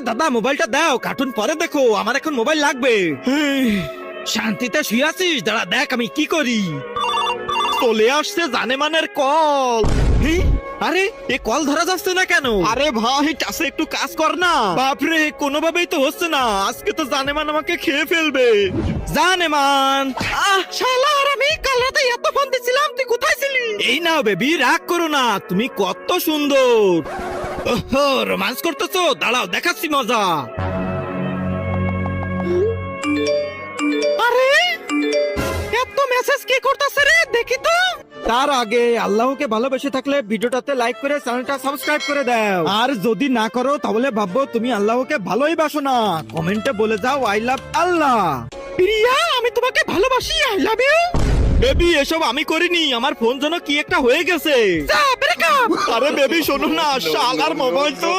দাদা মোবাইলটা দাও, কার্টুন পরে দেখো, আমার এখন মোবাইল লাগবে। শান্তিতে শুয়ে আছিস? দাঁড়া দেখ আমি কি করি। চলে আসছে জানেমানের কল। আরে এ কল ধরা যাচ্ছে না কেন? আরে ভাই টাসে একটু কাজ কর না। বাপরে কোনোভাবেই তো হচ্ছে না, আজকে তো জানেমান আমাকে খেয়ে ফেলবে। জানেমান শালা, আর আমি কাল রাতে এত ফোন দিছিলাম, তুই কোথায় ছিলি? এই নাও বেবি, রাগ করো না, তুমি কত সুন্দর। ওহো রোমান্স করতেছো, দাঁড়াও দেখাচ্ছি মজা। আরে এত মেসেজ কি করতেছে রে, দেখি তো। তার আগে আল্লাহকে ভালোবেসে থাকলে ভিডিওটাতে লাইক করে চ্যানেলটা সাবস্ক্রাইব করে দাও, আর যদি না করো তাহলে ভাববো তুমি আল্লাহকে ভালোই বাসো না। কমেন্টে বলে যাও আই লাভ আল্লাহ। প্রিয়া আমি তোমাকে ভালোবাসি, আই লাভ ইউ। বেবি এসব আমি করিনি, আমার ফোন যেন কি একটা হয়ে গেছে। আরে বেবি শোনো না, শালার মোবাইল তো।